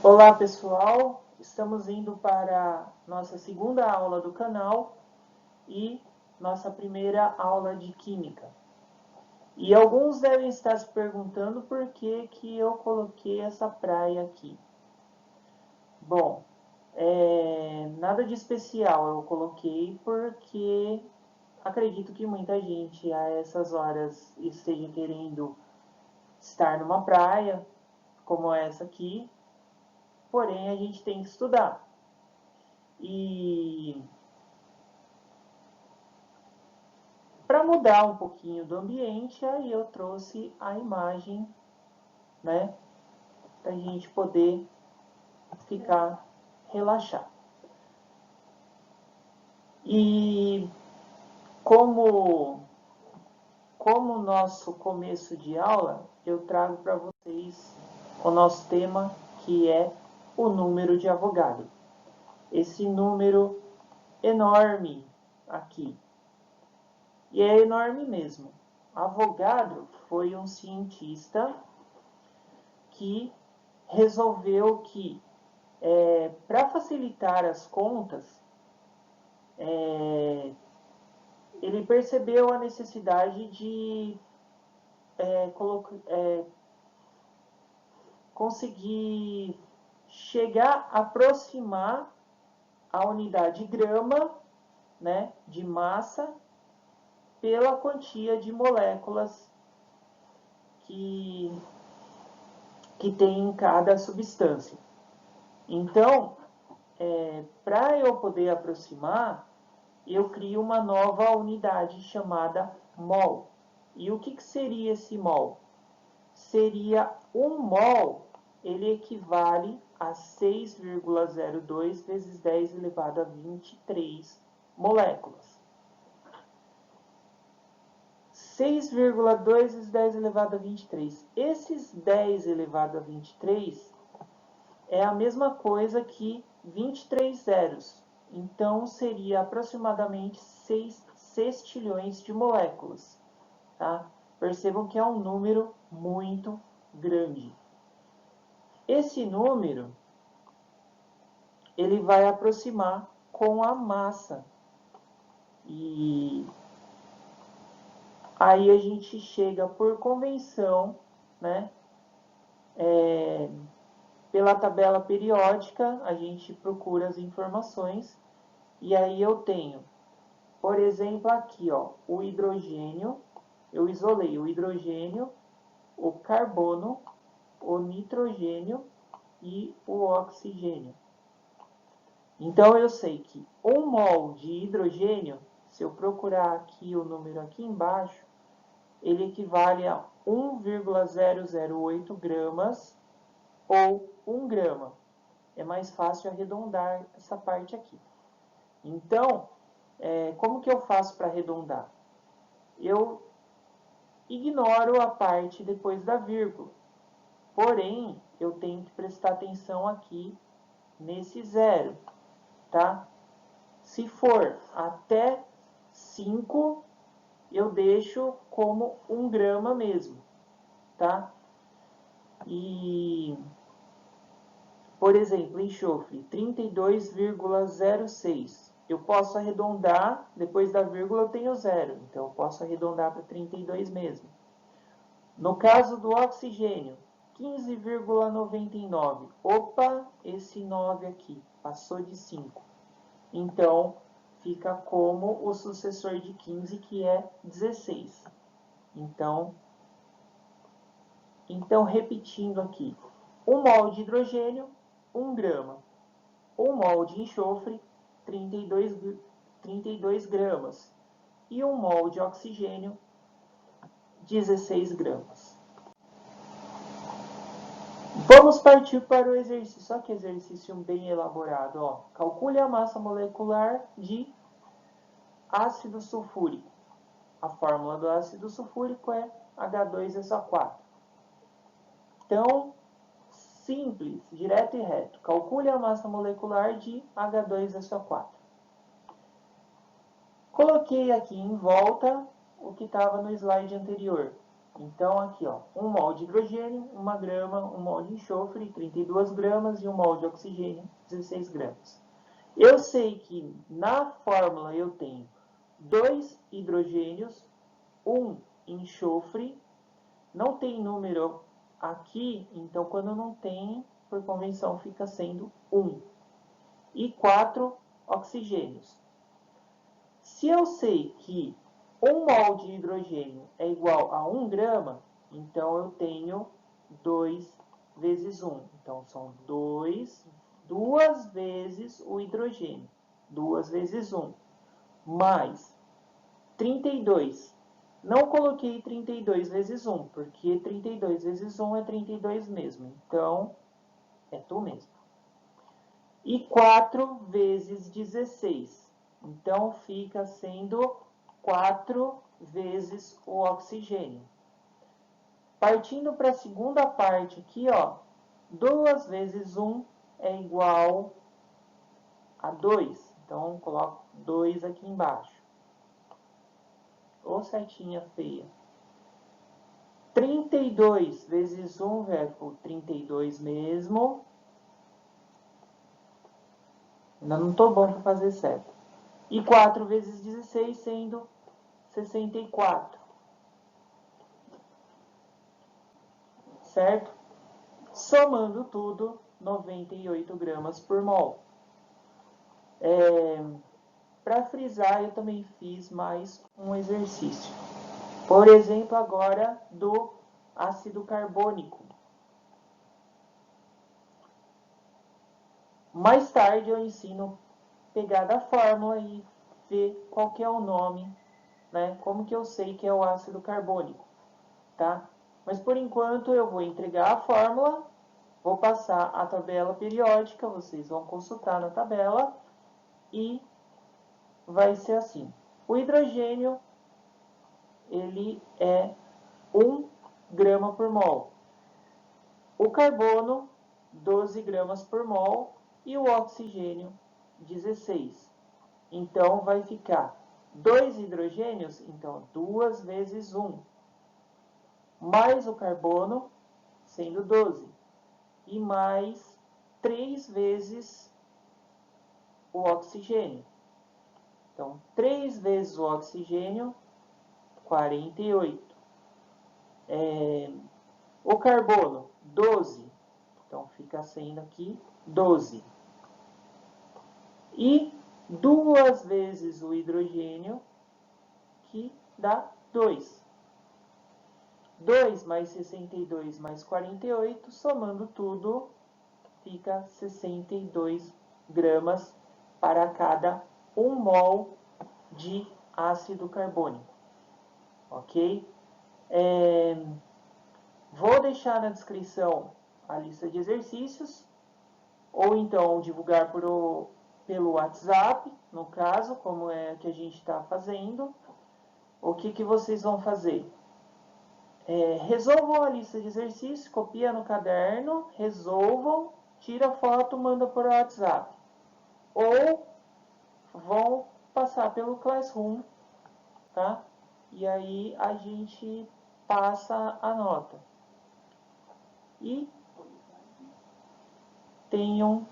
Olá pessoal, estamos indo para nossa segunda aula do canal e nossa primeira aula de Química. E alguns devem estar se perguntando por que eu coloquei essa praia aqui. Bom, nada de especial eu coloquei porque acredito que muita gente a essas horas esteja querendo estar numa praia como essa aqui. Porém, a gente tem que estudar. E para mudar um pouquinho do ambiente, aí eu trouxe a imagem, né? Para a gente poder ficar relaxado. E como nosso começo de aula, eu trago para vocês o nosso tema, que é o número de Avogadro. Esse número enorme aqui. E é enorme mesmo. Avogadro foi um cientista que resolveu que, para facilitar as contas, ele percebeu a necessidade de conseguir chegar a aproximar a unidade grama, né, de massa pela quantia de moléculas que tem em cada substância. Então, para eu poder aproximar, eu crio uma nova unidade chamada mol. E o que seria esse mol? Seria um mol, ele equivale a 6,02 vezes 10 elevado a 23 moléculas. 6,2 vezes 10 elevado a 23. Esses 10 elevado a 23 é a mesma coisa que 23 zeros. Então, seria aproximadamente 6 sextilhões de moléculas. Tá? Percebam que é um número muito grande. Esse número, ele vai aproximar com a massa. E aí a gente chega por convenção, né? Pela tabela periódica, a gente procura as informações. E aí eu tenho, por exemplo, aqui, ó, o hidrogênio. Eu isolei o hidrogênio, o carbono, o nitrogênio e o oxigênio. Então, eu sei que 1 mol de hidrogênio, se eu procurar aqui o número aqui embaixo, ele equivale a 1,008 gramas ou 1 grama. É mais fácil arredondar essa parte aqui. Então, como que eu faço para arredondar? Eu ignoro a parte depois da vírgula. Porém, eu tenho que prestar atenção aqui nesse zero, tá? Se for até 5, eu deixo como 1 grama mesmo, tá? E, por exemplo, enxofre, 32,06. Eu posso arredondar, depois da vírgula eu tenho zero, então eu posso arredondar para 32 mesmo. No caso do oxigênio, 15,99. Opa, esse 9 aqui passou de 5. Então, fica como o sucessor de 15, que é 16. Então repetindo aqui, 1 mol de hidrogênio, 1 grama. 1 mol de enxofre, 32 gramas. E 1 mol de oxigênio, 16 gramas. Vamos partir para o exercício. Olha que exercício bem elaborado. Ó. Calcule a massa molecular de ácido sulfúrico. A fórmula do ácido sulfúrico é H2SO4. Então, simples, direto e reto. Calcule a massa molecular de H2SO4. Coloquei aqui em volta o que estava no slide anterior. Então, aqui, ó, 1 mol de hidrogênio, 1 grama, 1 mol de enxofre, 32 gramas, e 1 mol de oxigênio, 16 gramas. Eu sei que na fórmula eu tenho 2 hidrogênios, 1 enxofre, não tem número aqui, então quando não tem, por convenção, fica sendo 1. E 4 oxigênios. Se eu sei que 1 mol de hidrogênio é igual a 1 grama, então eu tenho 2 vezes 1. Então, são 2 vezes o hidrogênio. 2 vezes 1. Mais 32. Não coloquei 32 vezes 1, porque 32 vezes 1 é 32 mesmo. Então, é tu mesmo. E 4 vezes 16. Então, fica sendo 4 vezes o oxigênio. Partindo para a segunda parte aqui, ó, 2 vezes 1 é igual a 2. Então, coloco 2 aqui embaixo. Ou setinha feia. 32 vezes 1 vai por 32 mesmo. Ainda não estou bom para fazer seta. E 4 vezes 16 sendo 64. Certo? Somando tudo, 98 gramas por mol. Para frisar, eu também fiz mais um exercício. Por exemplo, agora do ácido carbônico. Mais tarde eu ensino a pegar da fórmula e ver qual que é o nome, né? Como que eu sei que é o ácido carbônico, tá? Mas por enquanto eu vou entregar a fórmula, vou passar a tabela periódica, vocês vão consultar na tabela e vai ser assim. O hidrogênio, ele é 1 grama por mol. O carbono, 12 gramas por mol. E o oxigênio, 16. Então, vai ficar 2 hidrogênios, então 2 vezes 1. Mais o carbono, sendo 12. E mais 3 vezes o oxigênio. Então, 3 vezes o oxigênio, 48. O carbono, 12. Então, fica sendo aqui 12. E 2 vezes o hidrogênio, que dá 2. 2 mais 62 mais 48, somando tudo, fica 62 gramas para cada 1 mol de ácido carbônico. Ok? Vou deixar na descrição a lista de exercícios, ou então divulgar pelo WhatsApp, no caso, como é que a gente está fazendo. O que vocês vão fazer? Resolvam a lista de exercícios, copia no caderno, resolvam, tira foto, manda por WhatsApp. Ou vão passar pelo Classroom, tá? E aí a gente passa a nota. E tenham